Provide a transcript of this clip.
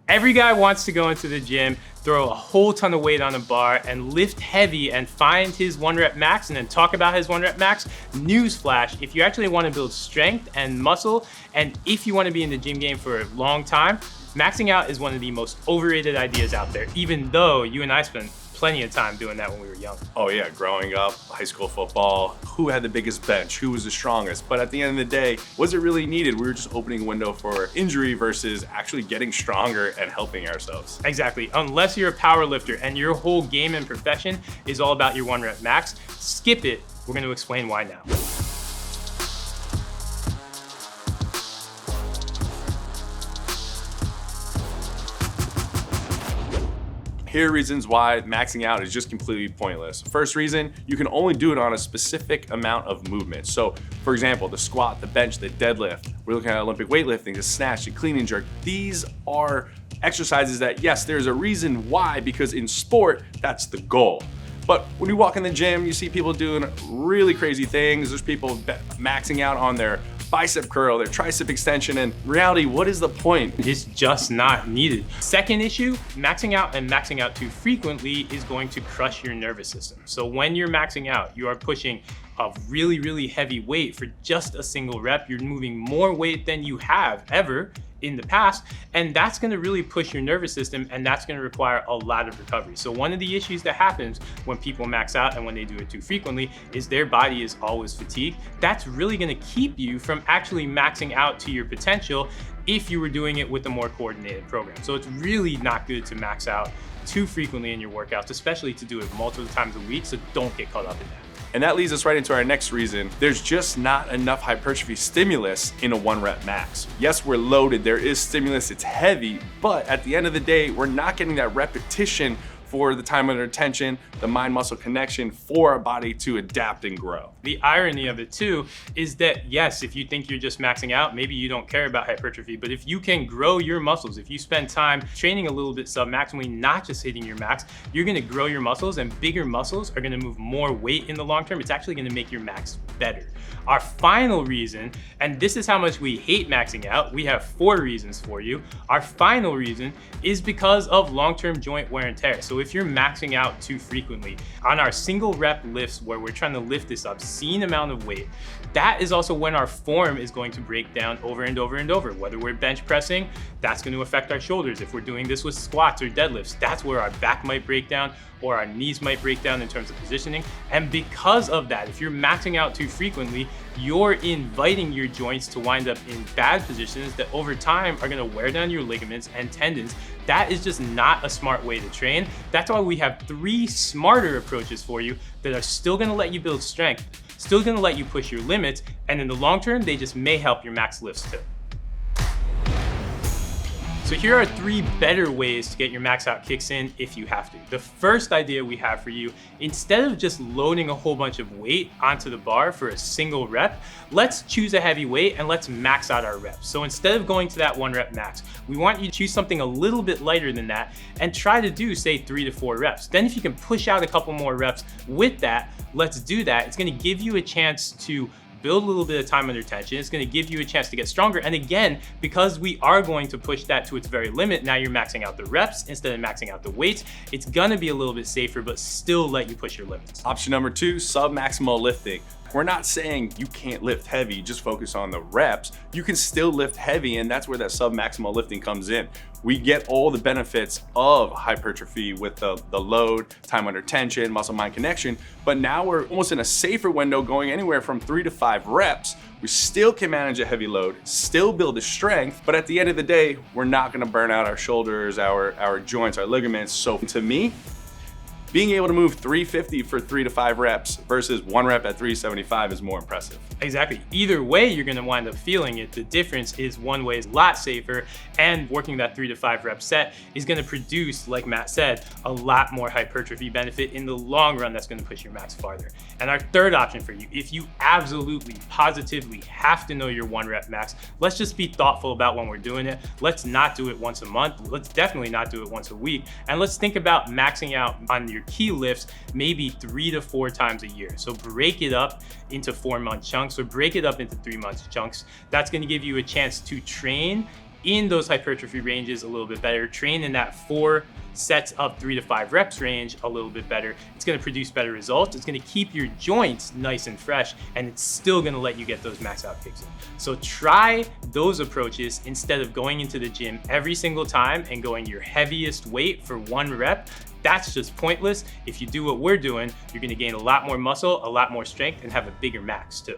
Every guy wants to go into the gym, throw a whole ton of weight on a bar and lift heavy and find his 1 rep max and then talk about his 1 rep max. Newsflash, if you actually want to build strength and muscle, and if you want to be in the gym game for a long time, maxing out is one of the most overrated ideas out there, even though you and I spent plenty of time doing that when we were young. Oh yeah, growing up, high school football, who had the biggest bench, who was the strongest? But at the end of the day, was it really needed? We were just opening a window for injury versus actually getting stronger and helping ourselves. Exactly, unless you're a power lifter and your whole game and profession is all about your 1 rep max, skip it. We're gonna explain why now. Here are reasons why maxing out is just completely pointless. First reason, you can only do it on a specific amount of movement. So for example, the squat, the bench, the deadlift, we're looking at Olympic weightlifting, the snatch, the clean and jerk. These are exercises that, yes, there's a reason why, because in sport, that's the goal. But when you walk in the gym, you see people doing really crazy things. There's people maxing out on their bicep curl, their tricep extension, and in reality, what is the point? It's just not needed. Second issue, maxing out and maxing out too frequently is going to crush your nervous system. So when you're maxing out, you are pushing a really, really heavy weight for just a single rep. You're moving more weight than you have ever in the past, and that's gonna really push your nervous system, and that's gonna require a lot of recovery. So one of the issues that happens when people max out and when they do it too frequently is their body is always fatigued. That's really gonna keep you from actually maxing out to your potential if you were doing it with a more coordinated program. So it's really not good to max out too frequently in your workouts, especially to do it multiple times a week, so don't get caught up in that. And that leads us right into our next reason. There's just not enough hypertrophy stimulus in a 1 rep max. Yes, we're loaded, there is stimulus, it's heavy, but at the end of the day, we're not getting that repetition for the time under tension, the mind-muscle connection for our body to adapt and grow. The irony of it too is that yes, if you think you're just maxing out, maybe you don't care about hypertrophy, but if you can grow your muscles, if you spend time training a little bit sub-maximally, not just hitting your max, you're gonna grow your muscles, and bigger muscles are gonna move more weight in the long term. It's actually gonna make your max better. Our final reason, and this is how much we hate maxing out, we have 4 reasons for you. Our final reason is because of long-term joint wear and tear. So if you're maxing out too frequently on our single rep lifts where we're trying to lift this obscene amount of weight, that is also when our form is going to break down over and over and over. Whether we're bench pressing, that's going to affect our shoulders. If we're doing this with squats or deadlifts, that's where our back might break down or our knees might break down in terms of positioning. And because of that, if you're maxing out too frequently, you're inviting your joints to wind up in bad positions that over time are gonna wear down your ligaments and tendons. That is just not a smart way to train. That's why we have 3 smarter approaches for you that are still gonna let you build strength, still gonna let you push your limits, and in the long term, they just may help your max lifts too. So here are 3 better ways to get your max out kicks in if you have to. The first idea we have for you, instead of just loading a whole bunch of weight onto the bar for a single rep, let's choose a heavy weight and let's max out our reps. So instead of going to that 1 rep max, we want you to choose something a little bit lighter than that and try to do, say, 3 to 4 reps. Then if you can push out a couple more reps with that, let's do that. It's gonna give you a chance to build a little bit of time under tension. It's gonna give you a chance to get stronger. And again, because we are going to push that to its very limit, now you're maxing out the reps instead of maxing out the weights. It's gonna be a little bit safer, but still let you push your limits. Option number 2, sub-maximal lifting. We're not saying you can't lift heavy, just focus on the reps. You can still lift heavy, and that's where that sub-maximal lifting comes in. We get all the benefits of hypertrophy with the load, time under tension, muscle-mind connection, but now we're almost in a safer window going anywhere from 3 to 5 reps. We still can manage a heavy load, still build the strength, but at the end of the day, we're not gonna burn out our shoulders, our joints, our ligaments. So to me, being able to move 350 for 3 to 5 reps versus 1 rep at 375 is more impressive. Exactly. Either way, you're gonna wind up feeling it. The difference is one way is a lot safer, and working that 3 to 5 rep set is gonna produce, like Matt said, a lot more hypertrophy benefit in the long run. That's gonna push your max farther. And our third option for you, if you absolutely, positively have to know your 1 rep max, let's just be thoughtful about when we're doing it. Let's not do it once a month. Let's definitely not do it once a week. And let's think about maxing out on your key lifts maybe 3 to 4 times a year. So break it up into 4-month chunks or break it up into 3-month chunks. That's gonna give you a chance to train in those hypertrophy ranges a little bit better, train in that 4 sets of 3 to 5 reps range a little bit better. It's gonna produce better results. It's gonna keep your joints nice and fresh, and it's still gonna let you get those max out kicks in. So try those approaches instead of going into the gym every single time and going your heaviest weight for 1 rep. That's just pointless. If you do what we're doing, you're gonna gain a lot more muscle, a lot more strength, and have a bigger max too.